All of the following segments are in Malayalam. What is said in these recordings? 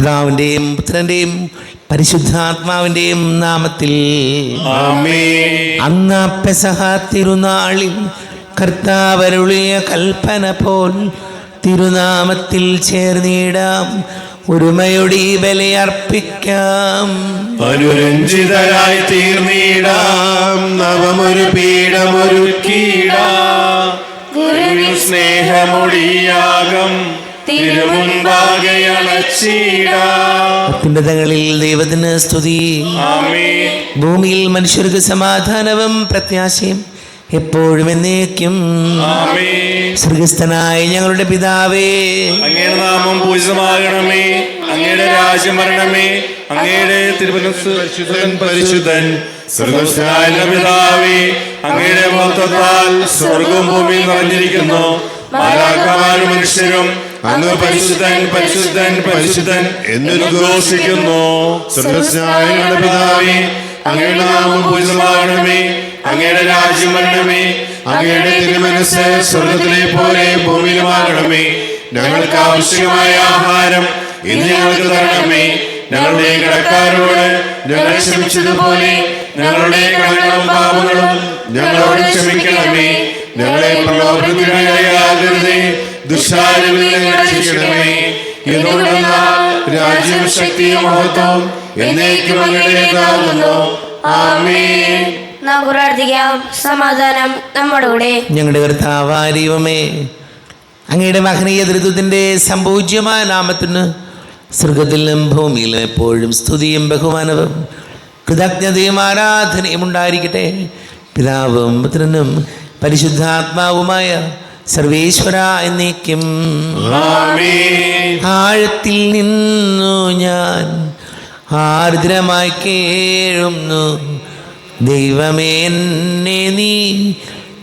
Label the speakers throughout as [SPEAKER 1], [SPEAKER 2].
[SPEAKER 1] പിതാവിൻ്റെയും പുത്രൻ്റെയും പരിശുദ്ധാത്മാവിൻ്റെയും നാമത്തിൽ
[SPEAKER 2] ആമേൻ.
[SPEAKER 1] അന്ന് പെസഹ തിരുനാളിൽ കർത്താവരുളിയ കൽപ്പന പോൽ തിരുനാമത്തിൽ ചേർന്നിടാം, ഒരുമയോടെ ബലിയർപ്പിക്കാം.
[SPEAKER 2] അനുരഞ്ജിതരായി തീർന്നിടാം, നവമൊരു പീഠമൊരുക്കിടാം. ഗുരു സ്നേഹമൊടിയാകം തിരുമുൻപാകെ അണച്ചിടാം.
[SPEAKER 1] അത്യുന്നതങ്ങളിൽ ദൈവത്തിന് സ്തുതി.
[SPEAKER 2] ആമേൻ.
[SPEAKER 1] ഭൂമിയിൽ മനുഷ്യർക്ക് സമാധാനവും പ്രത്യാശയും എപ്പോഴും എന്നേക്കും.
[SPEAKER 2] ആമേൻ.
[SPEAKER 1] സ്വർഗസ്ഥനായ ഞങ്ങളുടെ പിതാവേ,
[SPEAKER 2] അങ്ങയുടെ നാമം പൂജിതമാകണമേ, അങ്ങയുടെ രാജ്യം വരണമേ, അങ്ങയുടെ തിരുമനസ്സ് പരിശുദ്ധൻ പരിശുദ്ധൻ. സ്വർഗ്ഗസ്ഥനായ പിതാവേ, അങ്ങയുടെ മഹത്വത്താൽ സ്വർഗവും ഭൂമിയും നിറഞ്ഞിരിക്കുന്നു. മാലാഖമാരും മനുഷ്യരും അങ്ങ് പരിശുദ്ധൻ പരിശുദ്ധൻ പരിശുദ്ധൻ എന്നുദ്ഘോഷിക്കുന്നു. സ്വർഗ്ഗസ്ഥനായ പിതാവേ, അങ്ങയുടെ നാമം പൂജിതമാകണമേ, അങ്ങയുടെ രാജ്യം വരണമേ, അങ്ങയുടെ തിരുമനസ്സ് സ്വർഗത്തിലെ പോലെ ഭൂമിയിലുമാകണമേ. ഞങ്ങൾക്ക് ആവശ്യമായ ആഹാരം ഇന്ന് ഞങ്ങൾക്ക് തരണമേ. ഞങ്ങളുടെ കടക്കാരോട് ഞങ്ങൾ ക്ഷമിച്ചതുപോലെ ഞങ്ങളുടെ കടങ്ങളും പാപങ്ങളും ഞങ്ങളോട് ക്ഷമിക്കണമേ. ഞങ്ങളെ പ്രലോഭനത്തിനിടയാകരുതേ, ദുഷ്ടാരൂപിയിൽ നിന്ന് രക്ഷിക്കണമേ. എന്തുകൊണ്ടെന്നാൽ രാജ്യവും ശക്തിയും മഹത്വവും എന്നേക്കും അങ്ങയുടേതാകുന്നു. ആമേൻ.
[SPEAKER 3] നാം പ്രാർത്ഥിക്കാം. സമാധാനം നമ്മുടെ കൂടെ.
[SPEAKER 1] ഞങ്ങളുടെ കർത്താവായ ദൈവമേ, അങ്ങയുടെ മഹനീയ ധൃത്വത്തിൻ്റെ സംപൂജ്യമായ നാമത്തിന് സ്വർഗത്തിലും ഭൂമിയിലും എപ്പോഴും സ്തുതിയും ബഹുമാനവും കൃതജ്ഞതയും ആരാധനയും ഉണ്ടായിരിക്കട്ടെ. പിതാവും പുത്രനും പരിശുദ്ധാത്മാവുമായ സർവേശ്വര എന്നേക്കും.
[SPEAKER 2] ആമേൻ.
[SPEAKER 1] ആഴത്തിൽ നിന്നു ഞാൻ ആർദ്രമായി കേഴുന്നു, ദൈവമേ എന്നെ നീ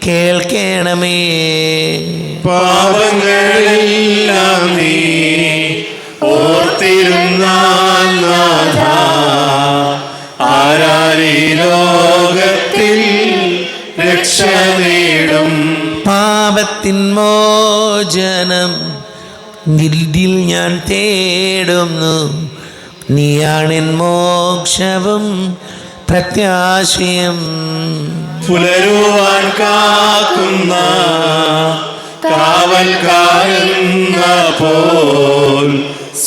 [SPEAKER 1] കേൾക്കണമേ.
[SPEAKER 2] പാപങ്ങളെല്ലാം നീ ഓർത്തിരുന്നാൽ നാഥ, ആരാരീ ലോകത്തിൽ രക്ഷ നേടും.
[SPEAKER 1] പാപത്തിൻ മോചനം നിന്നിൽ ഞാൻ തേടുന്നു, നീയാണെൻ മോക്ഷവും പ്രത്യാശയും.
[SPEAKER 2] പുലരുവാൻ കാക്കുന്ന കാവൽക്കാരെന്ന പോൽ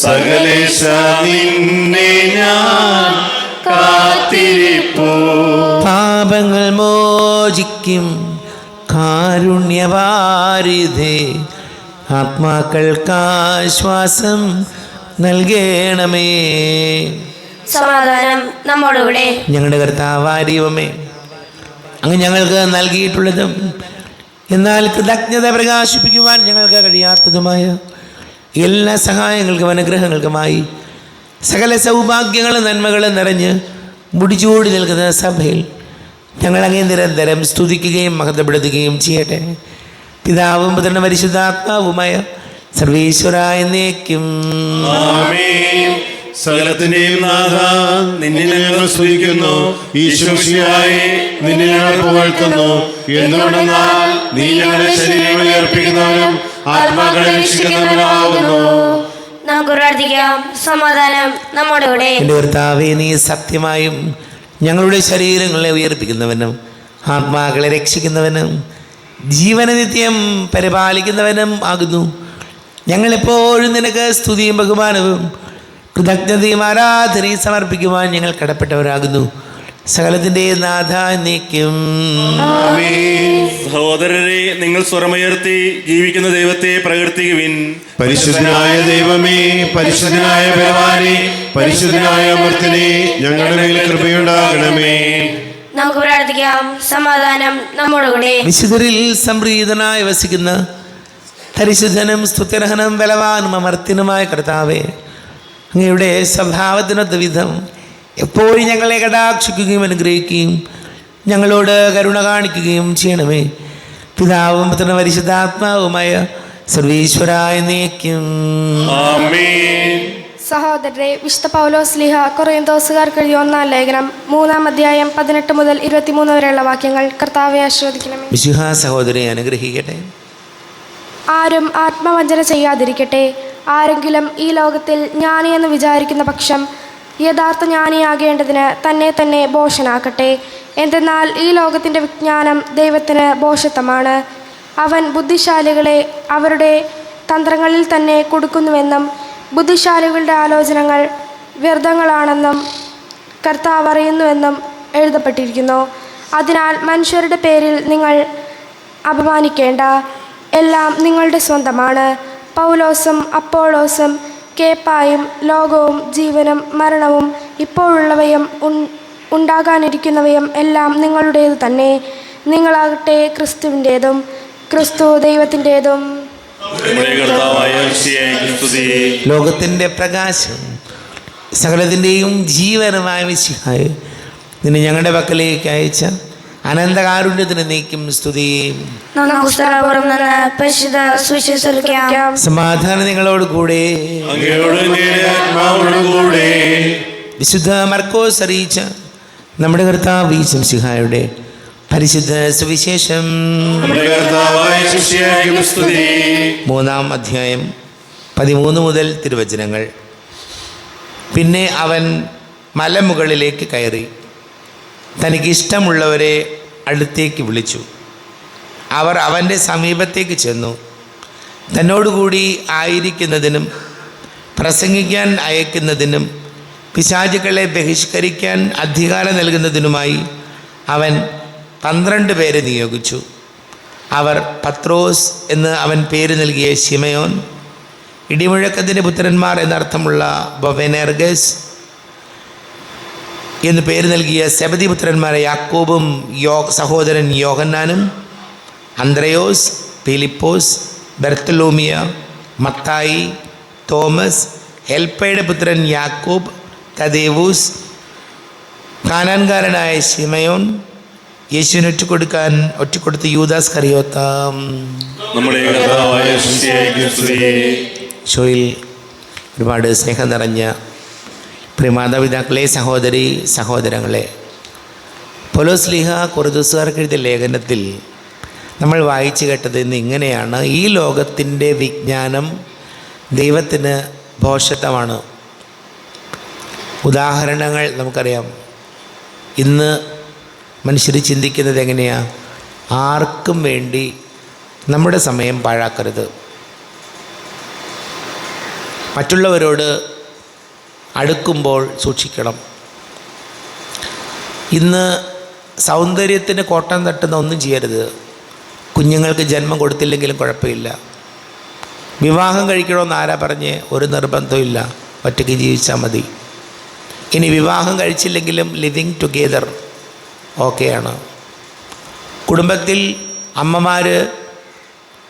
[SPEAKER 2] സകലേശ നിന്നെ ഞാൻ കാത്തിരിപ്പൂ.
[SPEAKER 1] പാപങ്ങൾ മോചിക്കും കാരുണ്യവാരിധേ, ആത്മാക്കൾക്കാശ്വാസം നൽകണമേ.
[SPEAKER 3] സമാധാനം നമ്മുടെ കൂടെ.
[SPEAKER 1] ഞങ്ങളുടെ കർത്താവായ ദൈവമേ, അങ്ങ് ഞങ്ങൾക്ക് നൽകിയിട്ടുള്ളതും എന്നാൽ കൃതജ്ഞത പ്രകാശിപ്പിക്കുവാൻ ഞങ്ങൾക്ക് കഴിയാത്തതുമായ എല്ലാ സഹായങ്ങൾക്കും അനുഗ്രഹങ്ങൾക്കുമായി സകല സൗഭാഗ്യങ്ങളും നന്മകളും നിറഞ്ഞ് മുടിച്ചൂടി നിൽക്കുന്ന സഭയിൽ ഞങ്ങൾ അങ്ങേ നിരന്തരം സ്തുതിക്കുകയും മഹത്വപ്പെടുത്തുകയും ചെയ്യട്ടെ. പിതാവും പുത്രനും പരിശുദ്ധാത്മാവുമായ സർവേശ്വര എന്നേക്കും.
[SPEAKER 2] ആമേൻ. സകലത്തിന്റെയും നാഥ, നിന്നെ ഞങ്ങൾ സ്തുതിക്കുന്നു. ഈശോമിശിഹായേ, നിന്നെ ഞങ്ങൾ പുകഴ്ത്തുന്നു. എന്തുകൊണ്ടെന്നാൽ നീ ഞങ്ങളുടെ ശരീരങ്ങളെ അർപ്പിക്കുന്നവനും ആത്മാക്കളെ രക്ഷിക്കുന്നവനാകുന്നു.
[SPEAKER 3] നമുക്ക് പ്രാർത്ഥിക്കാം. സമാധാനം നമ്മുടെ കൂടെ.
[SPEAKER 1] എൻ്റെ കർത്താവേ, നീ സത്യമായും ഞങ്ങളുടെ ശരീരങ്ങളെ ഉയർപ്പിക്കുന്നവനും ആത്മാക്കളെ രക്ഷിക്കുന്നവനും ജീവന നിത്യം പരിപാലിക്കുന്നവനും ആകുന്നു. ഞങ്ങളെപ്പോഴും നിനക്ക് സ്തുതിയും ബഹുമാനവും കൃതജ്ഞതയും ആരാധനയും സമർപ്പിക്കുവാൻ ഞങ്ങൾ കടപ്പെട്ടവരാകുന്നു. സകലത്തിൻ്റെ നാഥ എന്നേക്കും.
[SPEAKER 4] സഹോദരരെ, നിങ്ങൾ സ്വരമുയർത്തി ജീവിക്കുന്ന ദൈവത്തെ പ്രകീർത്തിക്കുവിൻ.
[SPEAKER 2] പരിശുദ്ധനായ ദൈവമേ, പരിശുദ്ധനായ ബലവാനേ, പരിശുദ്ധനായ അമർത്തനേ, ഞങ്ങളുടെ മേൽ കൃപയുണ്ടാകണമേ.
[SPEAKER 3] നമുക്ക് പ്രാർത്ഥിക്കാം. സമാധാനം നമ്മുടെ കൂടെ.
[SPEAKER 1] വിശുദ്ധരിൽ സംപ്രീതനായി വസിക്കുന്ന പരിശുദ്ധനും സ്തുത്യർഹനും ബലവാനും അമർത്യനുമായ കർത്താവേ, അങ്ങയുടെ സ്വഭാവത്തിനൊത്ത വിധം എപ്പോഴും ഞങ്ങളെ കടാക്ഷിക്കുകയും അനുഗ്രഹിക്കുകയും ഞങ്ങളോട് കരുണ കാണിക്കുകയും ചെയ്യണമേ. പിതാവും പുത്രനും പരിശുദ്ധാത്മാവുമായ സർവേശ്വര എന്നേക്കും.
[SPEAKER 2] ആമേൻ.
[SPEAKER 5] സഹോദരരെ, വിശുദ്ധ പൗലോസ്ലീഹ കൊറിന്തോസുകാർക്ക് എഴുതിയ 1-ാം ലേഖനം 3-ാം അധ്യായം 18 മുതൽ 23 വരെയുള്ള വാക്യങ്ങൾ കർത്താവെ ആശീർവദിക്കണമേ.
[SPEAKER 1] മിശിഹാ സഹോദരനെ അനുഗ്രഹിക്കട്ടെ.
[SPEAKER 5] ആരും ആത്മവഞ്ചന ചെയ്യാതിരിക്കട്ടെ. ആരെങ്കിലും ഈ ലോകത്തിൽ ജ്ഞാനിയെന്ന് വിചാരിക്കുന്ന പക്ഷം യഥാർത്ഥ ജ്ഞാനിയാകേണ്ടതിന് തന്നെ തന്നെ ഭോഷനാക്കട്ടെ. എന്തെന്നാൽ ഈ ലോകത്തിൻ്റെ വിജ്ഞാനം ദൈവത്തിന് ഭോഷത്വമാണ്. അവൻ ബുദ്ധിശാലികളെ അവരുടെ തന്ത്രങ്ങളിൽ തന്നെ കൊടുക്കുന്നുവെന്നും ബുദ്ധിശാലികളുടെ ആലോചനകൾ വ്യർത്ഥങ്ങളാണെന്നും കർത്താവ് അറിയുന്നുവെന്നും എഴുതപ്പെട്ടിരിക്കുന്നു. അതിനാൽ മനുഷ്യരുടെ പേരിൽ നിങ്ങൾ അപമാനിക്കേണ്ട. എല്ലാം നിങ്ങളുടെ സ്വന്തമാണ്. പൗലോസും അപ്പോളോസും കേപ്പായും ലോകവും ജീവനും മരണവും ഇപ്പോഴുള്ളവയും ഉണ്ടാകാനിരിക്കുന്നവയും എല്ലാം നിങ്ങളുടേതു തന്നെ. നിങ്ങളാകട്ടെ ക്രിസ്തുവിൻ്റേതും ക്രിസ്തു ദൈവത്തിൻ്റേതും.
[SPEAKER 1] ലോകത്തിൻ്റെ പ്രകാശം സകലത്തിൻ്റെയും ജീവനമായ മിശിഹായേ, നിന്നെ ഞങ്ങളുടെ പക്കലേക്ക് അയച്ച അനന്തകാരുണ്യത്തിന് നീക്കും സ്തുതിയും. സമാധാനം നിങ്ങളോട് കൂടെ. വിശുദ്ധ മർക്കോസ് അറിയിച്ച നമ്മുടെ കർത്താവ് മിശിഹായുടെ പരിശുദ്ധ സുവിശേഷം. 3-ാം അധ്യായം 13 മുതൽ തിരുവചനങ്ങൾ. പിന്നെ അവൻ മലമുകളിലേക്ക് കയറി തനിക്കിഷ്ടമുള്ളവരെ അടുത്തേക്ക് വിളിച്ചു. അവർ അവൻ്റെ സമീപത്തേക്ക് ചെന്നു. തന്നോടുകൂടി ആയിരിക്കുന്നതിനും പ്രസംഗിക്കാൻ അയക്കുന്നതിനും പിശാചുക്കളെ ബഹിഷ്കരിക്കാൻ അധികാരം നൽകുന്നതിനുമായി അവൻ 12 പേരെ നിയോഗിച്ചു. അവർ പത്രോസ് എന്ന് അവൻ പേര് നൽകിയ ശിമയോൻ, ഇടിമുഴക്കത്തിൻ്റെ പുത്രന്മാർ എന്നർത്ഥമുള്ള ബൊവനേർഗസ് എന്ന് പേര് നൽകിയ സെബദി പുത്രന്മാരെ യാക്കോബും സഹോദരൻ യോഹന്നാനും, അന്ത്രയോസ്, ഫിലിപ്പോസ്, ബർത്തലോമിയ, മത്തായി, തോമസ്, ഹെൽപ്പയുടെ പുത്രൻ യാക്കോബ്, തദേവൂസ്, കാനാൻകാരനായ ശിമയോൻ, യേശുവിന് ഒറ്റുകൊടുത്ത യൂദാസ് കറിയോത്ത. ഷോയിൽ ഒരുപാട് സ്നേഹം നിറഞ്ഞ പ്രിയമാതാപിതാക്കളെ, സഹോദരി സഹോദരങ്ങളെ, പൗലോസ്ലീഹ കൊറിന്തോസുകാർക്ക് എഴുതിയ ലേഖനത്തിൽ നമ്മൾ വായിച്ചു കേട്ടത് ഇന്ന് ഇങ്ങനെയാണ്: ഈ ലോകത്തിൻ്റെ വിജ്ഞാനം ദൈവത്തിന് ഭോഷത്വമാണ്. ഉദാഹരണങ്ങൾ നമുക്കറിയാം. ഇന്ന് മനുഷ്യർ ചിന്തിക്കുന്നത് എങ്ങനെയാണ്? ആർക്കും വേണ്ടി നമ്മുടെ സമയം പാഴാക്കരുത്. മറ്റുള്ളവരോട് അടുക്കുമ്പോൾ സൂക്ഷിക്കണം. ഇന്ന് സൗന്ദര്യത്തിന് കോട്ടം തട്ടുന്ന ഒന്നും ചെയ്യരുത്. കുഞ്ഞുങ്ങൾക്ക് ജന്മം കൊടുത്തില്ലെങ്കിലും കുഴപ്പമില്ല. വിവാഹം കഴിക്കണമെന്ന് ആരാ പറഞ്ഞ്? ഒരു നിർബന്ധമില്ല, ഒറ്റയ്ക്ക് ജീവിച്ചാൽ മതി. ഇനി വിവാഹം കഴിച്ചില്ലെങ്കിലും ലിവിങ് ടുഗെദർ ഓക്കെയാണ്. കുടുംബത്തിൽ അമ്മമാർ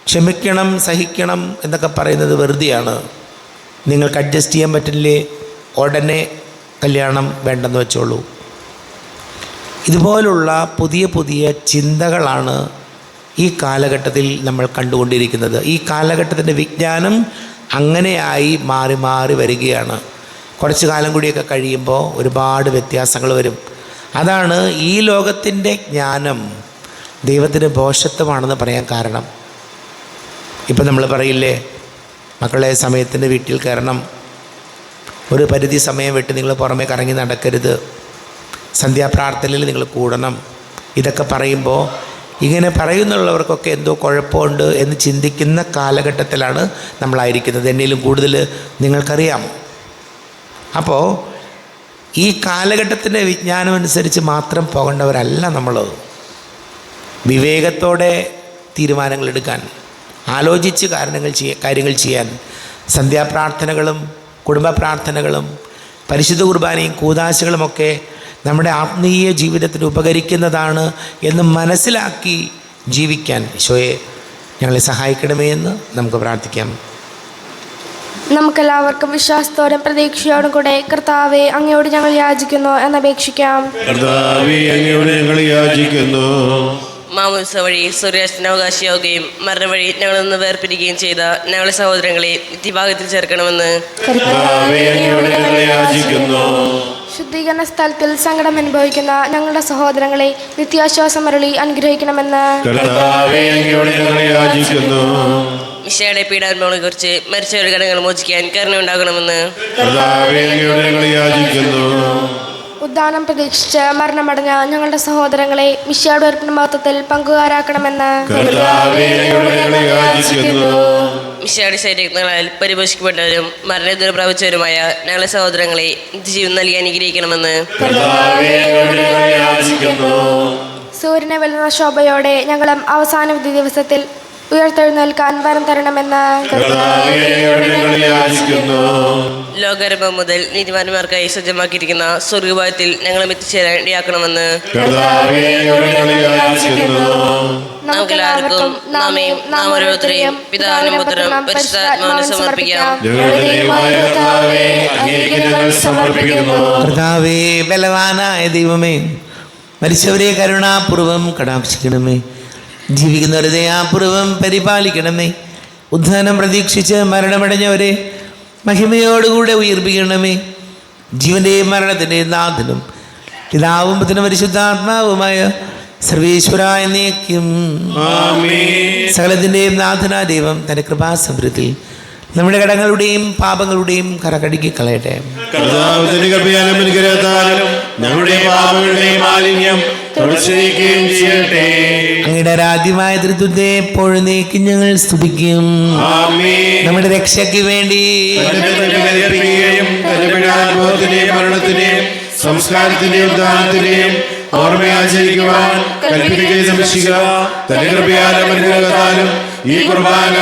[SPEAKER 1] ക്ഷമിക്കണം, സഹിക്കണം എന്നൊക്കെ പറയുന്നത് വെറുതെയാണ്. നിങ്ങൾക്ക് അഡ്ജസ്റ്റ് ചെയ്യാൻ പറ്റില്ലേ, ഉടനെ കല്യാണം വേണ്ടെന്ന് വെച്ചോളൂ. ഇതുപോലുള്ള പുതിയ പുതിയ ചിന്തകളാണ് ഈ കാലഘട്ടത്തിൽ നമ്മൾ കണ്ടുകൊണ്ടിരിക്കുന്നത്. ഈ കാലഘട്ടത്തിൻ്റെ വിജ്ഞാനം അങ്ങനെയായി മാറി മാറി വരികയാണ്. കുറച്ച് കാലം കൂടിയൊക്കെ കഴിയുമ്പോൾ ഒരുപാട് വ്യത്യാസങ്ങൾ വരും. അതാണ് ഈ ലോകത്തിൻ്റെ ജ്ഞാനം ദൈവത്തിന് ഭോഷത്വമാണെന്ന് പറയാൻ കാരണം. ഇപ്പം നമ്മൾ പറയില്ലേ, മക്കളെ സമയത്തിൻ്റെ വീട്ടിൽ കയറണം, ഒരു പരിധി സമയം വിട്ട് നിങ്ങൾ പുറമേ കറങ്ങി നടക്കരുത്, സന്ധ്യാപ്രാർത്ഥനയിൽ നിങ്ങൾ കൂടണം. ഇതൊക്കെ പറയുമ്പോൾ ഇങ്ങനെ പറയുന്നുള്ളവർക്കൊക്കെ എന്തോ കുഴപ്പമുണ്ട് എന്ന് ചിന്തിക്കുന്ന കാലഘട്ടത്തിലാണ് നമ്മളായിരിക്കുന്നത്. എന്നേലും കൂടുതൽ നിങ്ങൾക്കറിയാം. അപ്പോൾ ഈ കാലഘട്ടത്തിൻ്റെ വിജ്ഞാനം അനുസരിച്ച് മാത്രം പോകേണ്ടവരല്ല നമ്മൾ. വിവേകത്തോടെ തീരുമാനങ്ങൾ എടുക്കാൻ, ആലോചിച്ച് കാര്യങ്ങൾ ചെയ്യാൻ സന്ധ്യാപ്രാർത്ഥനകളും കുടുംബ പ്രാർത്ഥനകളും പരിശുദ്ധ കുർബാനയും കൂദാശകളുമൊക്കെ നമ്മുടെ ആത്മീയ ജീവിതത്തിന് ഉപകരിക്കുന്നതാണ് എന്ന് മനസ്സിലാക്കി ജീവിക്കാൻ ഈശോയെ ഞങ്ങളെ സഹായിക്കണമേ എന്ന് നമുക്ക് പ്രാർത്ഥിക്കാം.
[SPEAKER 5] നമുക്കെല്ലാവർക്കും വിശ്വാസത്തോടും പ്രതീക്ഷയോടും കൂടെ കർത്താവെ അങ്ങയോട് ഞങ്ങൾ യാചിക്കുന്നു എന്നപേക്ഷിക്കാം.
[SPEAKER 2] കർത്താവേ, അങ്ങയോട് ഞങ്ങൾ യാചിക്കുന്നു.
[SPEAKER 6] മാമോദിസ വഴി സൂര്യാസ്തന അവകാശിയാവുകയും മരണം വഴി ഞങ്ങളിൽ നിന്ന് വേർപിരിക്കുകയും ചെയ്ത ഞങ്ങളെ സഹോദരങ്ങളെ നിത്യഭാഗത്തിൽ ചേർക്കണമെന്ന്
[SPEAKER 2] കർത്താവേ, അങ്ങയോട് ഞങ്ങൾ യാചിക്കുന്നു.
[SPEAKER 5] ശുദ്ധീകരണ സ്ഥലത്തിൽ സങ്കടം അനുഭവിക്കുന്ന ഞങ്ങളുടെ സഹോദരങ്ങളെ നിത്യാശ്വാസം അരുളി അനുഗ്രഹിക്കണമെന്ന്
[SPEAKER 2] കർത്താവേ, അങ്ങയോട് ഞങ്ങൾ യാചിക്കുന്നു.
[SPEAKER 6] മിശിഹായുടെ പീഡാത്മകളെക്കുറിച്ച് മരിച്ചവരുടെ കടങ്ങൾ മോചിക്കാൻ കരുണയുണ്ടാകണമെന്ന്
[SPEAKER 2] കർത്താവേ, അങ്ങയോട് ഞങ്ങൾ യാചിക്കുന്നു.
[SPEAKER 5] ഉദ്ധാനം പ്രതീക്ഷിച്ച് മരണമടഞ്ഞ ഞങ്ങളുടെ സഹോദരങ്ങളെ മിശിഹായുടെ ഉയർപ്പിന്റെ മഹത്വത്തിൽ പങ്കുകാരാക്കണമെന്ന്
[SPEAKER 2] കർത്താവേ, അങ്ങയോട് ഞങ്ങൾ യാചിക്കുന്നു.
[SPEAKER 6] മിശിഹായുടെ ശരീരങ്ങളാൽ പരിപോഷിക്കപ്പെട്ടവരും മരണത്തിന് പ്രാപിച്ചവരുമായ ഞങ്ങളുടെ സഹോദരങ്ങളെ നിത്യജീവൻ നൽകി അനുഗ്രഹിക്കണമെന്ന്
[SPEAKER 2] കർത്താവേ, അങ്ങയോട് ഞങ്ങൾ യാചിക്കുന്നു.
[SPEAKER 5] സൂര്യനെ വെല്ലുന്ന ശോഭയോടെ ഞങ്ങളും അവസാന വിധി ദിവസത്തിൽ ഉയർത്തെഴുന്നേൽക്കാൻ വരം തരണമെന്ന്
[SPEAKER 2] കർത്താവേ, അങ്ങയോട് ഞങ്ങൾ യാചിക്കുന്നു.
[SPEAKER 6] ലോകാരംഭം മുതൽ നീതിമാന്മാർക്കായി സജ്ജമാക്കിയിരിക്കുന്ന സ്വർഗഭാഗത്തിൽ ഞങ്ങളും എത്തിച്ചേരാൻ ഇടയാക്കണമെന്ന്
[SPEAKER 2] കർത്താവേ, അങ്ങയോട് ഞങ്ങൾ യാചിക്കുന്നു.
[SPEAKER 6] നമുക്കെല്ലാവർക്കും നാം ഓരോരുത്തരെയും പിതാവിനും പുത്രനും പരിശുദ്ധാത്മാവിനും സമർപ്പിക്കാം.
[SPEAKER 2] ഞങ്ങളുടെ ദൈവമായ കർത്താവേ, അങ്ങേക്ക് ഞങ്ങൾ സമർപ്പിക്കുന്നു.
[SPEAKER 1] കർത്താവേ, ബലവാനായ ദൈവമേ, മരിച്ചവരെ കരുണാപൂർവം കടാക്ഷിക്കണമേ, ജീവിക്കുന്നവരെ ദയാപൂർവം പരിപാലിക്കണമേ, ഉദ്ധാനം പ്രതീക്ഷിച്ച് മരണമടഞ്ഞവരെ മഹിമയോടുകൂടെ ഉയർപ്പിക്കണമേ. ജീവന്റെയും മരണത്തിൻ്റെയും നാഥനും പിതാവും പുത്രനും പരിശുദ്ധാത്മാവുമായ സർവേശ്വര എന്നേക്കും
[SPEAKER 2] ആമേൻ.
[SPEAKER 1] സകലത്തിൻ്റെയും നാഥനാ ദൈവം തൻ്റെ കൃപാസമൃദ്ധി നമ്മുടെ കടങ്ങളുടെയും പാപങ്ങളുടെയും കറകടുക്കി കളയട്ടെ.
[SPEAKER 2] കർത്താവിന്റെ കൃപയാലും അനുഗ്രഹത്താലും ഞങ്ങളുടെ പാപങ്ങളുടെയും മാലിന്യം തുടച്ചുനീക്കുകയും ചെയ്യട്ടെ.
[SPEAKER 1] അങ്ങയുടെ ആരാധ്യമായ തൃത്വത്തെ എപ്പോഴും നീക്കി ഞങ്ങൾ സ്തുതിക്കും.
[SPEAKER 2] ആമേൻ.
[SPEAKER 1] നമ്മുടെ രക്ഷയ്ക്ക് വേണ്ടി
[SPEAKER 2] തന്റെ കൽപ്പിക്കുകയും തന്റെ പീഡാനുഭവത്തിന്റെയും മരണത്തിന്റെയും സംസ്കാരത്തിന്റെയും ദാനത്തിന്റെയും ഓർമ്മയാചരിക്കുവാൻ കൽപ്പിക്കുകയും സംരക്ഷിക്കുക. തന്റെ കൃപയാലും അനുഗ്രഹത്താലും ഈ കുർബാന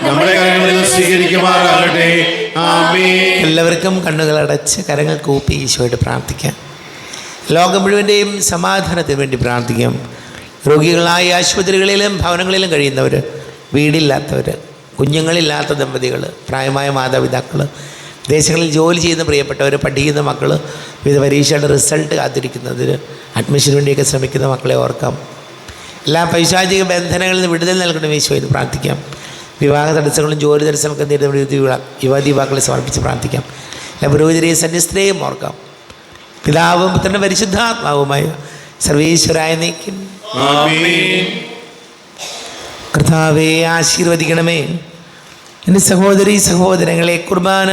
[SPEAKER 2] നമ്മുടെ കരങ്ങളിൽ നിന്ന് സ്വീകരിക്കുമാറാകട്ടെ. ആമേൻ.
[SPEAKER 1] എല്ലാവർക്കും കണ്ണുകൾ അടച്ച് കരങ്ങൾ കൂപ്പി ഈശോയോട് പ്രാർത്ഥിക്കാം. ലോകം മുഴുവൻ്റെയും സമാധാനത്തിന് വേണ്ടി പ്രാർത്ഥിക്കാം. രോഗികളായ ആശുപത്രികളിലും ഭവനങ്ങളിലും കഴിയുന്നവർ, വീടില്ലാത്തവർ, കുഞ്ഞുങ്ങളില്ലാത്ത ദമ്പതികൾ, പ്രായമായ മാതാപിതാക്കൾ, ദേശങ്ങളിൽ ജോലി ചെയ്യുന്ന പ്രിയപ്പെട്ടവർ, പഠിക്കുന്ന മക്കൾ, വിവിധ പരീക്ഷയുടെ റിസൾട്ട് കാത്തിരിക്കുന്നതിന് അഡ്മിഷന് വേണ്ടിയൊക്കെ ശ്രമിക്കുന്ന മക്കളെ ഓർക്കാം. എല്ലാ പൈശാചിക ബന്ധനങ്ങളിൽ നിന്ന് വിടുതൽ നൽകണം ഈശോയിൽ പ്രാർത്ഥിക്കാം. വിവാഹ തടസ്സങ്ങളും ജോലി തടസ്സങ്ങളൊക്കെ നേരിടുന്ന യുവതി യുവാക്കളെ സമർപ്പിച്ച് പ്രാർത്ഥിക്കാം. എല്ലാ പുരോഹിതരെയും സന്യസ്തരെയും ഓർക്കാം. പിതാവും പുത്രനും പരിശുദ്ധാത്മാവുമായ സർവേശ്വരായ നീക്കും.
[SPEAKER 2] ആമേൻ.
[SPEAKER 1] കർത്താവെ ആശീർവദിക്കണമേ. എൻ്റെ സഹോദരീ സഹോദരങ്ങളെ, കുർബാന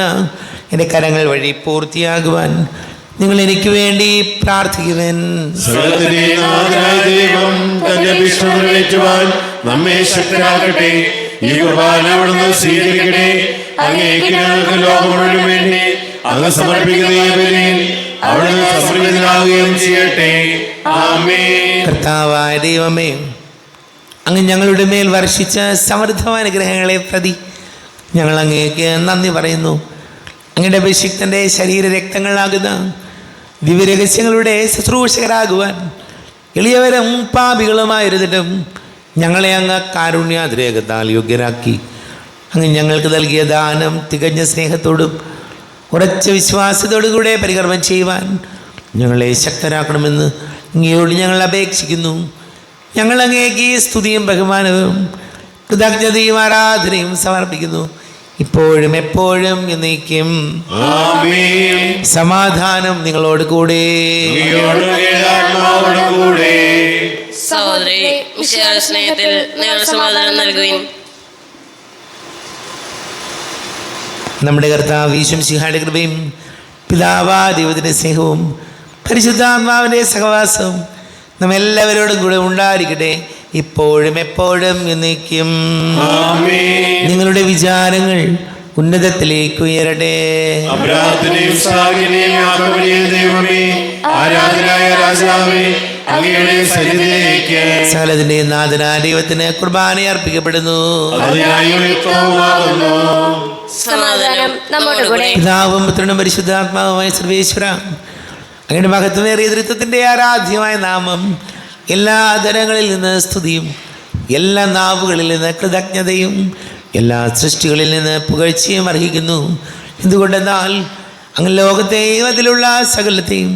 [SPEAKER 1] എൻ്റെ കരങ്ങൾ വഴി പൂർത്തിയാകുവാൻ നിങ്ങൾ എനിക്ക് വേണ്ടി പ്രാർത്ഥിക്കുവാൻ.
[SPEAKER 2] സകലത്തിന്റെയും നാഥനായ ദൈവം തന്റെ അഭീഷ്ടം നിറവേറ്റുവാൻ നമ്മെ ശക്തരാക്കട്ടെ. ഈ കുർബാന അവിടുന്ന് സ്വീകരിക്കട്ടെ. അങ്ങേക്ക് ഞങ്ങൾക്ക് ലോകം മുഴുവൻ വേണ്ടി അങ്ങ് സമർപ്പിക്കുന്ന ഈ ബലിയിൽ അവിടുന്ന് സമർപ്പിതനാവുകയും ചെയ്യട്ടെ. ആമേൻ.
[SPEAKER 1] കർത്താവായ ദൈവമേ, അങ്ങ് ഞങ്ങളുടെ മേൽ വർഷിച്ച സമൃദ്ധമായ അനുഗ്രഹങ്ങളെ പ്രതി ഞങ്ങൾ അങ്ങേക്ക് നന്ദി പറയുന്നു. അങ്ങയുടെ അഭിഷിക്തൻ്റെ ശരീരരക്തങ്ങളാകുന്ന ദിവ്യരഹസ്യങ്ങളുടെ ശുശ്രൂഷകരാകുവാൻ എളിയവരും പാപികളുമായിരുന്നിട്ടും ഞങ്ങളെ അങ്ങ് കാരുണ്യാതിരേകത്താൽ യോഗ്യരാക്കി. അങ്ങ് ഞങ്ങൾക്ക് നൽകിയ ദാനം തികഞ്ഞ സ്നേഹത്തോടും ഉറച്ച വിശ്വാസത്തോടും കൂടെ പരികർമ്മം ചെയ്യുവാൻ ഞങ്ങളെ ശക്തരാക്കണമെന്ന് അങ്ങയോട് ഞങ്ങൾ അപേക്ഷിക്കുന്നു. ഞങ്ങൾ അങ്ങേക്ക് സ്തുതിയും ബഹുമാനവും കൃതജ്ഞതയും ആരാധനയും സമർപ്പിക്കുന്നു, ഇപ്പോഴും എപ്പോഴും എന്നേക്കും.
[SPEAKER 2] ആമേൻ.
[SPEAKER 1] സമാധാനം നിങ്ങളോട് കൂടെ.
[SPEAKER 6] സഹോദരി മിശിഹായുടെ സ്നേഹത്തിൽ നിങ്ങൾ സമാധാനം നൽകുവിൻ.
[SPEAKER 1] നമ്മുടെ കർത്താവ് ഈശോ മിശിഹായുടെ കൃപയും പിതാവാ ദൈവത്തിൻ്റെ സ്നേഹവും പരിശുദ്ധാത്മാവിൻ്റെ സഹവാസവും നമ്മെല്ലാവരോടും കൂടെ ഉണ്ടായിരിക്കട്ടെ, ഇപ്പോഴും എപ്പോഴും എന്നേക്കും. നിങ്ങളുടെ വിചാരങ്ങൾ ഉന്നതത്തിലേക്ക് ഉയരട്ടെ.
[SPEAKER 2] അബ്രാഹത്തിന്റെയും ഇസ്ഹാക്കിന്റെയും യാക്കോബിന്റെയും ദൈവമേ, ആരാധനായ രാജാവേ, അങ്ങയുടെ സന്നിധിയിലേക്ക്
[SPEAKER 1] സകലത്തിന്റെയും നാഥനായ ദൈവത്തിന് കുർബാന അർപ്പിക്കപ്പെടുന്നു.
[SPEAKER 2] അതിനായി യുക്തവുമാകുന്നു.
[SPEAKER 6] സമാധാനം നമ്മോട് കൂടെ.
[SPEAKER 1] പിതാവും പുത്രനും പരിശുദ്ധാത്മാവുമായ സർവേശ്വര, അങ്ങയുടെ മഹത്വമേറിയ ദൃത്വത്തിൻ്റെ ആരാധ്യമായ നാമം എല്ലാ ആദരങ്ങളിൽ നിന്ന് സ്തുതിയും എല്ലാ നാവുകളിൽ നിന്ന് കൃതജ്ഞതയും എല്ലാ സൃഷ്ടികളിൽ നിന്ന് പുകഴ്ചയും അർഹിക്കുന്നു. എന്തുകൊണ്ടെന്നാൽ അങ്ങ് ലോകത്തെയും അതിലുള്ള സകലത്തെയും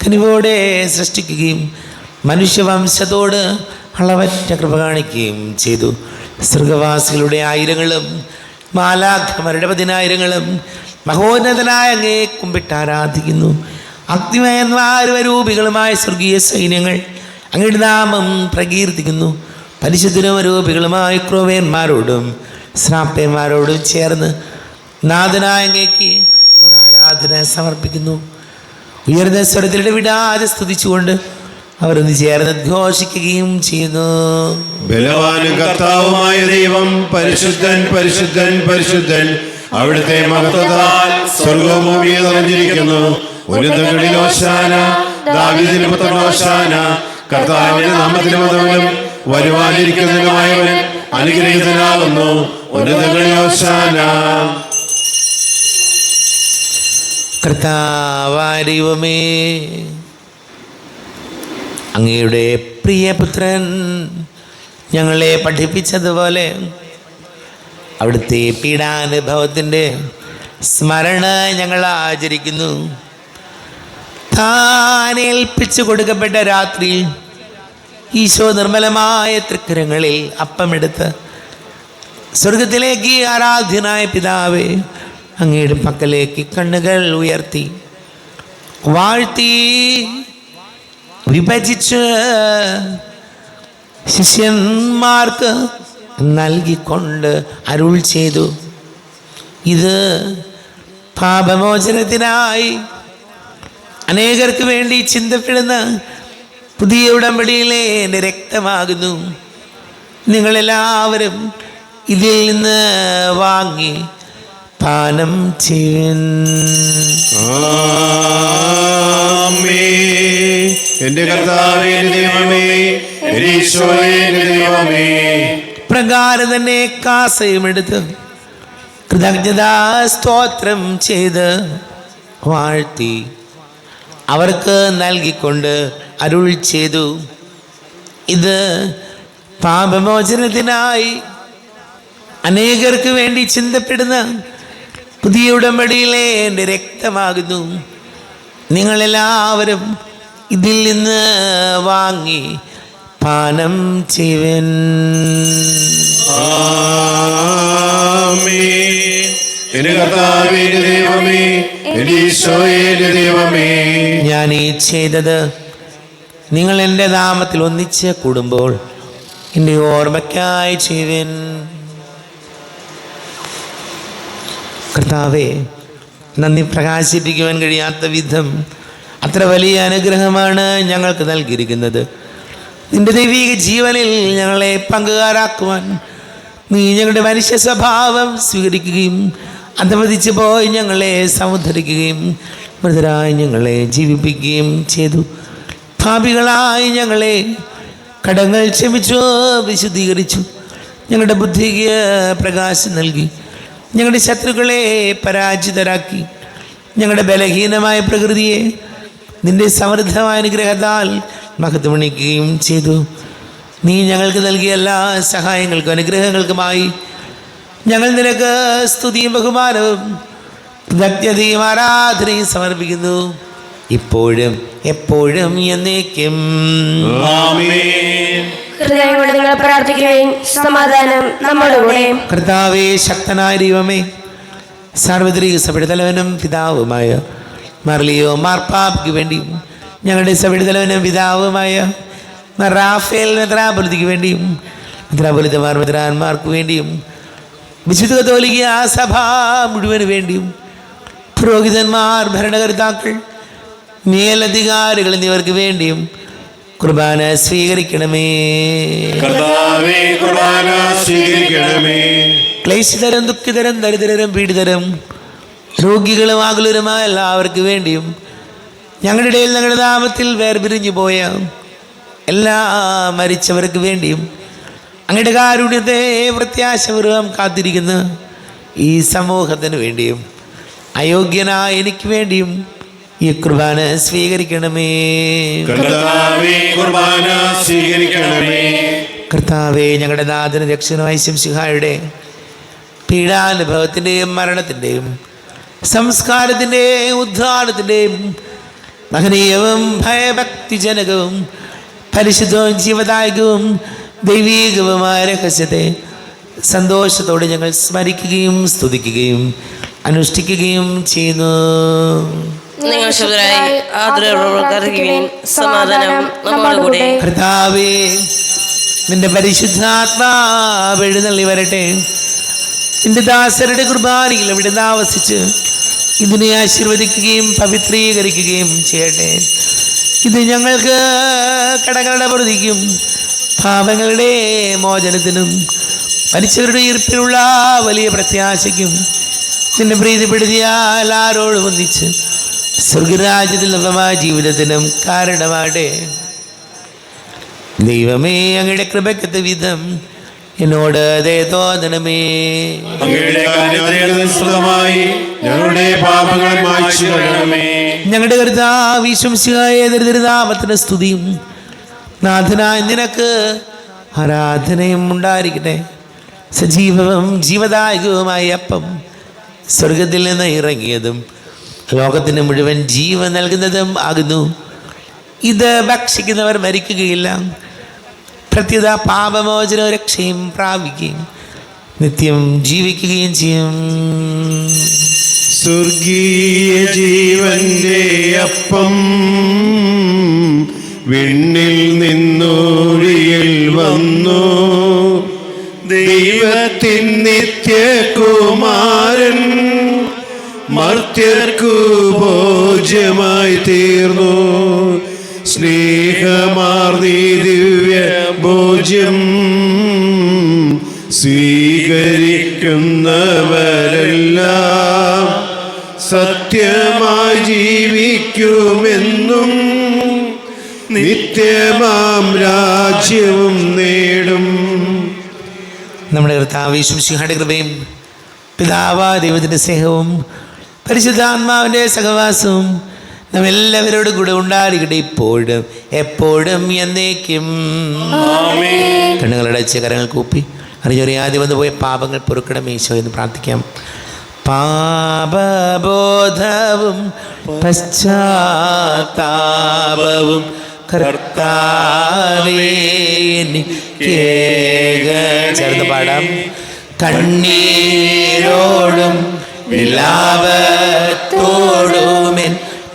[SPEAKER 1] കനിവോടെ സൃഷ്ടിക്കുകയും മനുഷ്യവംശത്തോട് അളവറ്റ കൃപ കാണിക്കുകയും ചെയ്തു. സ്വർഗവാസികളുടെ ആയിരങ്ങളും മാലാഖമാരുടെ 10,000-ങ്ങളും മഹോന്നതനായ അങ്ങേ കുമ്പിട്ട് ആരാധിക്കുന്നു. അഗ്നിമയന്മാരൂപികളുമായ സ്വർഗീയ സൈന്യങ്ങൾ അങ്ങയുടെ നാമം പ്രകീർത്തിക്കുന്നു. പരിശുദ്ധരും അരൂപികളുമായ ക്രോവേന്മാരോടും ശ്രാപ്പന്മാരോടും ചേർന്ന് നാഥനായ അങ്ങേക്ക് ഒരു ആരാധന സമർപ്പിക്കുന്നു. ഉയർന്ന സ്വരത്തിലൂടെ വിടാതെ സ്തുതിച്ചുകൊണ്ട് അവരൊന്ന് ചേർന്ന് ഘോഷിക്കുകയും ചെയ്യുന്നു.
[SPEAKER 2] ബലവാനും കർത്താവുമായ ദൈവം പരിശുദ്ധൻ പരിശുദ്ധൻ പരിശുദ്ധൻ. അവിടുത്തെ മഹത്വത്താൽ സ്വർഗ്ഗവും ഭൂമിയും നിറഞ്ഞിരിക്കുന്നു. ഉന്നതങ്ങളിൽ ഹോശാന, ദാവീദിന്റെ പുത്രൻ ഹോശാന. കർത്താവിന്റെ നാമത്തിൽ വന്നവനും വരുവാനിരിക്കുന്നവനുമായവൻ അനുഗ്രഹീതനാകുന്നു. ഉന്നതങ്ങളിൽ ഹോശാന.
[SPEAKER 1] കർത്താവായ ദൈവമേ, അങ്ങയുടെ പ്രിയപുത്രൻ ഞങ്ങളെ പഠിപ്പിച്ചതുപോലെ അവിടുത്തെ പീഡാനുഭവത്തിൻ്റെ സ്മരണ ഞങ്ങൾ ആചരിക്കുന്നു. താൻ ഏൽപ്പിച്ചു കൊടുക്കപ്പെട്ട രാത്രി ഈശോ നിർമ്മലമായ തൃക്കരങ്ങളിൽ അപ്പമെടുത്ത് സ്വർഗത്തിലേക്ക് ആരാധ്യനായ പിതാവേ അങ്ങയുടെ പക്കലേക്ക് കണ്ണുകൾ ഉയർത്തി വാഴ്ത്തി വിഭജിച്ച് ശിഷ്യന്മാർക്ക് നൽകിക്കൊണ്ട് അരുൾ ചെയ്തു, ഇത് പാപമോചനത്തിനായി അനേകർക്ക് വേണ്ടി ചിന്തപ്പെടുന്ന പുതിയ ഉടമ്പടിയിലെ എൻ്റെ രക്തമാകുന്നു. നിങ്ങളെല്ലാവരും ഇതിൽ നിന്ന് വാങ്ങി പാനം ചെയ്യുവിൻ.
[SPEAKER 2] എന്റെ കർത്താവേ, എന്റെ ദൈവമേ, എന്റെ ഈശോയേ, എന്റെ ദൈവമേ.
[SPEAKER 1] പ്രകാരം തന്നെ കാസയും എടുത്ത് കൃതജ്ഞതാ സ്തോത്രം ചെയ്ത് വാഴ്ത്തി അവർക്ക് നൽകിക്കൊണ്ട് അരുൾ ചെയ്തു, ഇത് പാപമോചനത്തിനായി അനേകർക്ക് വേണ്ടി ചിന്തപ്പെടുന്ന പുതിയ ഉടമ്പടിയിലെ എൻ്റെ രക്തമാകുന്നു. നിങ്ങളെല്ലാവരും ഇതിൽ നിന്ന് വാങ്ങി പാനം ചെയ്യുവിൻ.
[SPEAKER 2] എന്റെ കർത്താവേ, എന്റെ ദൈവമേ, എന്റെ ഈശോയേ, എന്റെ ദൈവമേ.
[SPEAKER 1] ഞാൻ ഈ ചെയ്തത് നിങ്ങൾ എൻ്റെ നാമത്തിൽ ഒന്നിച്ച് കൂടുമ്പോൾ എൻ്റെ ഓർമ്മയ്ക്കായി ചെയ്യുവിൻ. കർത്താവേ, നന്ദി പ്രകാശിപ്പിക്കുവാൻ കഴിയാത്ത വിധം അത്ര വലിയ അനുഗ്രഹമാണ് ഞങ്ങൾക്ക് നൽകിയിരിക്കുന്നത്. നിന്റെ ദൈവിക ജീവനിൽ ഞങ്ങളെ പങ്കുകാരാക്കുവാൻ നീ ഞങ്ങളുടെ മനുഷ്യ സ്വഭാവം സ്വീകരിക്കുകയും അധപതിച്ച് പോയി ഞങ്ങളെ സമുദ്ധരിക്കുകയും മൃതരായി ഞങ്ങളെ ജീവിപ്പിക്കുകയും ചെയ്തു. പാപികളായി ഞങ്ങളെ കടങ്ങൾ ക്ഷമിച്ചു, വിശുദ്ധീകരിച്ചു. ഞങ്ങളുടെ ബുദ്ധിക്ക് പ്രകാശം നൽകി. ഞങ്ങളുടെ ശത്രുക്കളെ പരാജിതരാക്കി. ഞങ്ങളുടെ ബലഹീനമായ പ്രകൃതിയെ നിന്റെ സമൃദ്ധമായ അനുഗ്രഹത്താൽ മഹത്വമണിക്കുകയും ചെയ്തു. നീ ഞങ്ങൾക്ക് നൽകിയ എല്ലാ സഹായങ്ങൾക്കും അനുഗ്രഹങ്ങൾക്കുമായി ഞങ്ങൾ നിനക്ക് സ്തുതിയും ബഹുമാനവും കൃതജ്ഞതയും ആരാധനയും സമർപ്പിക്കുന്നു, ഇപ്പോഴും എപ്പോഴും എന്നേക്കും.
[SPEAKER 3] ഹൃദയം കൊണ്ട് നിങ്ങൾ പ്രാർത്ഥിക്കുകയും സമാധാനം നമ്മുടെ കൂടെ.
[SPEAKER 1] കർത്താവേ, ശക്തനായ ദൈവമേ, സാർവത്രിക സഭയുടെ തലവനും പിതാവുമായ മർലിയോ മാർപ്പാപ്പയ്ക്ക് വേണ്ടിയും ഞങ്ങളുടെ സഭയുടെ തലവനും പിതാവുമായ റാഫേൽ മെത്രാപൊലിത്തയ്ക്ക് വേണ്ടിയും മെത്രാപൊലിത്തമാർ മെത്രാന്മാർക്ക് വേണ്ടിയും വിശുദ്ധ കത്തോലിക്ക സഭ മുഴുവന് വേണ്ടിയും പുരോഹിതന്മാർ, ഭരണകർത്താക്കൾ, മേലധികാരികൾ എന്നിവർക്ക് വേണ്ടിയും കുർബാന സ്വീകരിക്കണമേ.
[SPEAKER 2] കർത്താവേ, കുർബാന സ്വീകരിക്കണമേ.
[SPEAKER 1] ക്ലേശിതരും ദുഃഖിതരും ദരിദ്രരും പീഡിതരും രോഗികളും ആകുലരുമായ എല്ലാവർക്കും വേണ്ടിയും ഞങ്ങളുടെ ഇടയിൽ ഞങ്ങളുടെ നാമത്തിൽ വേർപിരിഞ്ഞു പോയ എല്ലാ മരിച്ചവർക്ക് വേണ്ടിയും അങ്ങയുടെ കാരുണ്യത്തെ പ്രത്യാശപൂർവം കാത്തിരിക്കുന്ന ഈ സമൂഹത്തിന് വേണ്ടിയും അയോഗ്യനായ എനിക്ക് വേണ്ടിയും ഈ കുർബാന സ്വീകരിക്കണമേ.
[SPEAKER 2] കർത്താവേ, കുർബാന സ്വീകരിക്കണമേ.
[SPEAKER 1] കർത്താവേ, ഞങ്ങളുടെ നാഥന രക്ഷകനായ ശംസിഹായുടെ പീഡാനുഭവത്തിൻ്റെയും മരണത്തിൻ്റെയും സംസ്കാരത്തിൻ്റെയും ഉദ്ധാനത്തിൻ്റെയും മഹനീയവും ഭയഭക്തിജനകവും പരിശുദ്ധവും ജീവദായകവും ദൈവീകവുമായ രഹസ്യത്തെ സന്തോഷത്തോടെ ഞങ്ങൾ സ്മരിക്കുകയും സ്തുതിക്കുകയും അനുഷ്ഠിക്കുകയും ചെയ്യുന്നു.
[SPEAKER 6] നിങ്ങൾ ശുദ്ധരായി ആദരവുകയും സമാധാനം നമ്മുടെ കൂടെ.
[SPEAKER 1] കർത്താവേ, നിന്റെ പരിശുദ്ധാത്മാവ് എഴുന്നള്ളി വരട്ടെ. നിന്റെ ദാസരുടെ കുർബാനയിൽ അവിടെ ആവസിച്ച് ഇതിനെ ആശീർവദിക്കുകയും പവിത്രീകരിക്കുകയും ചെയ്യട്ടെ. ഇത് ഞങ്ങൾക്ക് കടങ്ങളുടെ പ്രതിക്കും പാപങ്ങളുടെ മോചനത്തിനും മരിച്ചവരുടെ ഈർപ്പിലുള്ള വലിയ പ്രത്യാശയ്ക്കും നിന്നെ പ്രീതിപ്പെടുത്തിയാൽ ആരോടും ഒന്നിച്ച് സ്വർഗരാജ്യത്തിൽ നവമായ ജീവിതത്തിനും കാരണമാട്ടെ. ദൈവമേ, അങ്ങയുടെ കൃപയ്ക്കത്ത വിധം എന്നോട് ദയ തോന്നണമേ.
[SPEAKER 2] ഞങ്ങളുടെ പാപങ്ങൾ മായ്ച്ചു കളയണമേ.
[SPEAKER 1] ഞങ്ങളുടെ കർത്താവ് ഈശോമിശിഹായ ദരിദ്രനാമത്തിന് സ്തുതിയും നാഥനായ നിനക്ക് ആരാധനയും ഉണ്ടായിരിക്കട്ടെ. സജീവവും ജീവദായകവുമായ അപ്പം സ്വർഗത്തിൽ നിന്ന് ഇറങ്ങിയതും ലോകത്തിന് മുഴുവൻ ജീവൻ നൽകുന്നതും ആകുന്നു. ഇത് ഭക്ഷിക്കുന്നവർ മരിക്കുകയില്ല, പ്രത്യുത പാപമോചനവും രക്ഷയും പ്രാപിക്കുകയും നിത്യം ജീവിക്കുകയും ചെയ്യും.
[SPEAKER 2] സ്വർഗീയ ജീവന്റെ അപ്പം വിണ്ണിൽ നിന്നൂഴിയിൽ വന്നു. ദൈവത്തിൻ നിത്യകുമാരൻ മർത്യർക്കു ഭോജ്യമായി തീർന്നു. സ്നേഹമാർന്നീ ദിവ്യ ഭോജ്യം സ്വീകരിക്കുന്നവരെല്ലാം സത്യമായി ജീവിക്കുമെന്നും നിത്യമാം രാജ്യവും നേടും.
[SPEAKER 1] നമ്മുടെ കർത്താവ് യേശുമിശിഹായുടെ കൃപയും പിതാവായ ദൈവത്തിൻ്റെ സ്നേഹവും പരിശുദ്ധാത്മാവിൻ്റെ സഹവാസവും നമ്മെല്ലാവരോടും കൂടെ ഉണ്ടായിരിക്കട്ടെ, ഇപ്പോഴും എപ്പോഴും എന്നേക്കും. കണ്ണുകളടച്ച് കരങ്ങൾ കൂപ്പി അറിഞ്ഞൊറിയാതെ വന്നു പോയ പാപങ്ങൾ പൊറുക്കണം ഈശോ എന്ന് പ്രാർത്ഥിക്കാം. പാപബോധവും പശ്ചാത്താപവും കർത്താവേ ചേർന്ന് പാടാം. കണ്ണീരോടും വിലാപത്തോടുമെൻ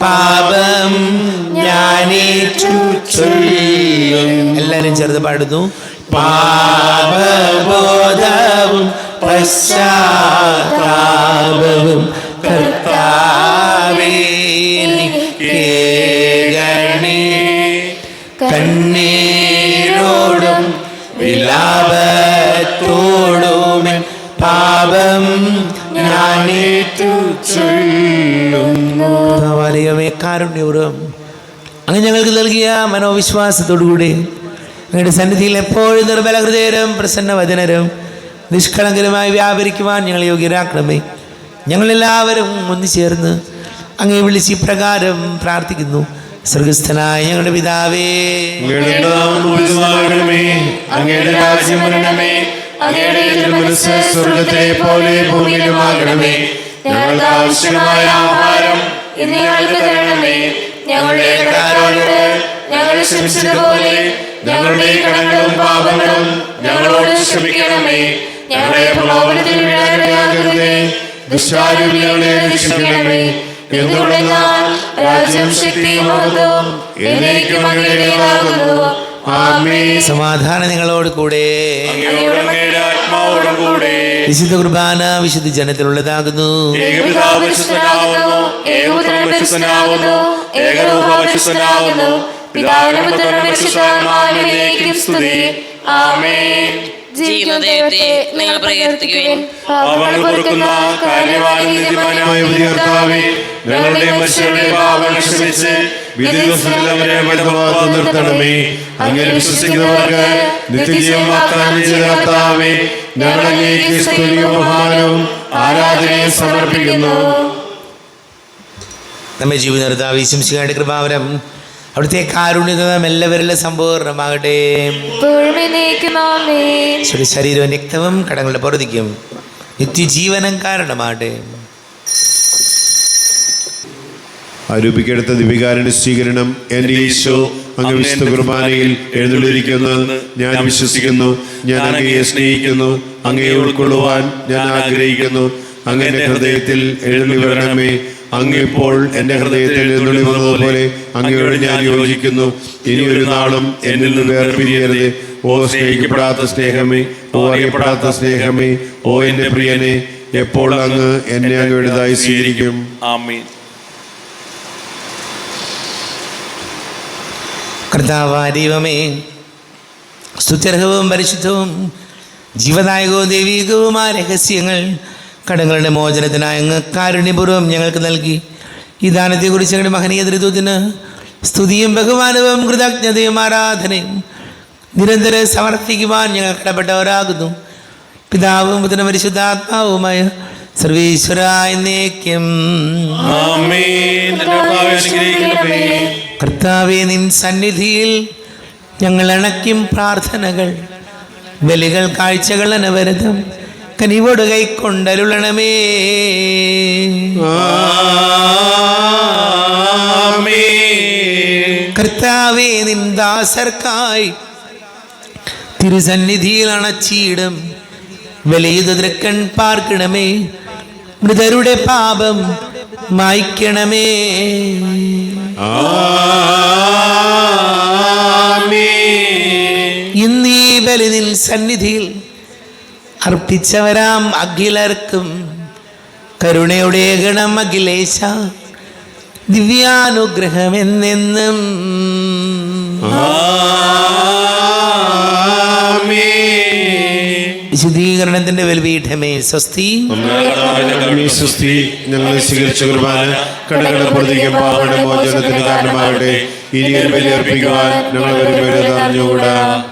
[SPEAKER 1] പാപം ഞാനേറ്റു ചൊല്ലും. എല്ലാവരും ചേർന്ന് പാടുന്നു. പാപബോധവും പശ്ചാത്താപവും കർത്താവേ കേൾക്കണേ. കണ്ണീരോടും വിലാപത്തോടുമെൻ പാപം ഞാനേറ്റു ചൊല്ലുന്നു. കാരുണ്യപൂർവ്വം അങ്ങ് ഞങ്ങൾക്ക് നൽകിയ മനോവിശ്വാസത്തോടുകൂടി അങ്ങയുടെ സന്നിധിയിൽ എപ്പോഴും നിർമ്മല ഹൃദയരും പ്രസന്നവചനരും നിഷ്കളങ്കരുമായി വ്യാപരിക്കുവാൻ ഞങ്ങൾ യോഗ്യരാക്കണമേ. ഞങ്ങളെല്ലാവരും ഒന്നുചേർന്ന് അങ്ങേ വിളിച്ച് ഇപ്രകാരം പ്രാർത്ഥിക്കുന്നു. സ്വർഗസ്ഥനായ ഞങ്ങളുടെ പിതാവേ,
[SPEAKER 2] അങ്ങയുടെ രാജ്യം വരണമേ. അങ്ങയുടെ തിരുമനസ്സ് സ്വർഗ്ഗത്തിലെ പോലെ ഭൂമിയിലുമാകണമേ. ഞങ്ങൾക്ക് ആവശ്യമായ ആഹാരം ഇന്ന് ഞങ്ങൾക്ക് തരണമേ. ഞങ്ങളുടെ കടക്കാരോട് ഞങ്ങൾ ക്ഷമിച്ചതുപോലെ ഞങ്ങളുടെ കടങ്ങളും പാപങ്ങളും ഞങ്ങളോട് ക്ഷമിക്കണമേ. ഞങ്ങളെ പ്രലോഭനത്തിൽ വീഴാനിടയാക്കരുതേ, ദുഷ്ടാരൂപിയിൽ ഞങ്ങളെ രക്ഷിക്കണമേ. എന്തുകൊണ്ടെന്നാൽ രാജ്യം ശക്തിയും മഹത്വവും എന്നേക്കും അങ്ങയുടേതാകുന്നു. ആമേൻ.
[SPEAKER 1] സമാധാനം നിങ്ങളോട് കൂടെ.
[SPEAKER 4] ആത്മാവോടും കൂടെ.
[SPEAKER 1] വിശുദ്ധ കുർബാന വിശുദ്ധ ജനത്തിലുള്ളതാകുന്നു.
[SPEAKER 4] ഏകപിതാവ് പരിശുദ്ധനാകുന്നു, ഏകപുത്രൻ പരിശുദ്ധനാകുന്നു, ഏകരൂപ പരിശുദ്ധനാകുന്നു. പിതാവിനും പുത്രനും പരിശുദ്ധാത്മാവിനും സ്തുതി. ആമേൻ.
[SPEAKER 6] ജീവിക്കുന്ന ദൈവത്തെ നിങ്ങൾ പ്രകീർത്തിക്കുവിൻ.
[SPEAKER 4] പാപങ്ങൾ പൊറുക്കുന്ന കാര്യവാനും നീതിമാനുമായ
[SPEAKER 2] കർത്താവേ, ഞങ്ങളുടെ മനുഷ്യരുടെ പാപങ്ങൾ ക്ഷമിച്ച് വിധി ദിവസങ്ങളിൽ അവരെ വലതുഭാഗത്ത് നിർത്തണമേ. അങ്ങനെ വിശ്വസിക്കുന്നവർക്ക് നിത്യജീവൻ വാഗ്ദാനം ചെയ്ത കർത്താവേ, ഞങ്ങൾ അങ്ങേക്ക് സ്തുതിയും ബഹുമാനവും ആരാധനയും സമർപ്പിക്കുന്നു.
[SPEAKER 1] നമ്മെ ജീവിത കർത്താവ് യേശുമിശിഹായുടെ കൃപാവരം അവിടുത്തെ കാരുണ്യത നാം എല്ലാവരിലും സമ്പൂർണ്ണമാകട്ടെ. ശരീരവും രക്തവും കടങ്ങളുടെ പൊറുതിക്കും നിത്യജീവനം കാരണമാകട്ടെ.
[SPEAKER 2] ആരോപിക്കെടുത്ത ദിവികാരുടെ സ്വീകരണം. എൻ്റെ ഈശോ അങ്ങ് വിശുദ്ധ കുർബാനയിൽ എഴുന്നള്ളിരിക്കുന്നുവെന്ന് ഞാൻ വിശ്വസിക്കുന്നു. ഞാൻ അങ്ങയെ സ്നേഹിക്കുന്നു. അങ്ങയെ ഉൾക്കൊള്ളുവാൻ ഞാൻ ആഗ്രഹിക്കുന്നു. അങ്ങ് എൻ്റെ ഹൃദയത്തിൽ എഴുന്നള്ളി വരണമേ. അങ്ങിപ്പോൾ എൻ്റെ ഹൃദയത്തിൽ എഴുന്നള്ളി വന്നതുപോലെ അങ്ങയോട് ഞാൻ യോജിക്കുന്നു. ഇനി ഒരു നാളും എന്നിൽ നിന്ന് വേർപിരിയരുത്. ഓ സ്നേഹിക്കപ്പെടാത്ത സ്നേഹമേ, ഓ അറിയപ്പെടാത്ത സ്നേഹമേ, ഓ എൻ്റെ പ്രിയനെ, എപ്പോൾ അങ്ങ് എന്നെ അങ്ങയുടേതായി സ്വീകരിക്കും.
[SPEAKER 4] ആമേൻ.
[SPEAKER 1] കർത്താവായ ദൈവമേ, സ്തുത്യർഹവും പരിശുദ്ധവും ജീവദായകവും ദൈവികവുമായ രഹസ്യങ്ങൾ കടങ്ങളുടെ മോചനത്തിനായി അങ്ങ് കാരുണ്യപൂർവ്വം ഞങ്ങൾക്ക് നൽകി. ഈ ദാനത്തെക്കുറിച്ച് ഞങ്ങളുടെ മഹനീയ ത്രിത്വത്തിന് സ്തുതിയും ബഹുമാനവും കൃതജ്ഞതയും ആരാധനയും നിരന്തരം സമർപ്പിക്കുവാൻ ഞങ്ങൾ കടപ്പെട്ടവരാകുന്നു. പിതാവും പുത്രനും പരിശുദ്ധാത്മാവുമായ സർവീശ്വരായ എന്നേക്കും.
[SPEAKER 4] ആമേൻ. അനുഗ്രഹിക്കണമേ.
[SPEAKER 1] കർത്താവേ, നിൻ സന്നിധിയിൽ ഞങ്ങൾ അണയ്ക്കും പ്രാർത്ഥനകൾ, ബലികൾ, കാഴ്ചകൾ അനവരതം കനിവോട് കൈക്കൊണ്ടരുളണമേ. കർത്താവേ, നിൻ ദാസർക്കായി തിരുസന്നിധിയിൽ അണച്ചിടും വലിയ തൃക്കൺ പാർക്കണമേ. മൃതരുടെ പാപം മായ്ക്കണമേ. ഇന്നീ ബലി നിൻ സന്നിധിയിൽ അർപ്പിച്ചവരാം അഖിലർക്കും കരുണയുടെ ഗണം അഖിലേശ ദിവ്യാനുഗ്രഹം എന്നെന്നും. വിശുദ്ധീകരണത്തിന്റെ ബലിപീഠമേ സ്വസ്തി.
[SPEAKER 2] സ്വസ്തി. ഞങ്ങളെ സ്വീകരിച്ച കുർബാന കടകളെ പൊറുതിക്കും പാപങ്ങളുടെ മോചനത്തിന് കാരണമാകട്ടെ. ഇനി ബലി അർപ്പിക്കുവാൻ ഞങ്ങൾ വരുമ്പോൾ അറിഞ്ഞുകൂടാ.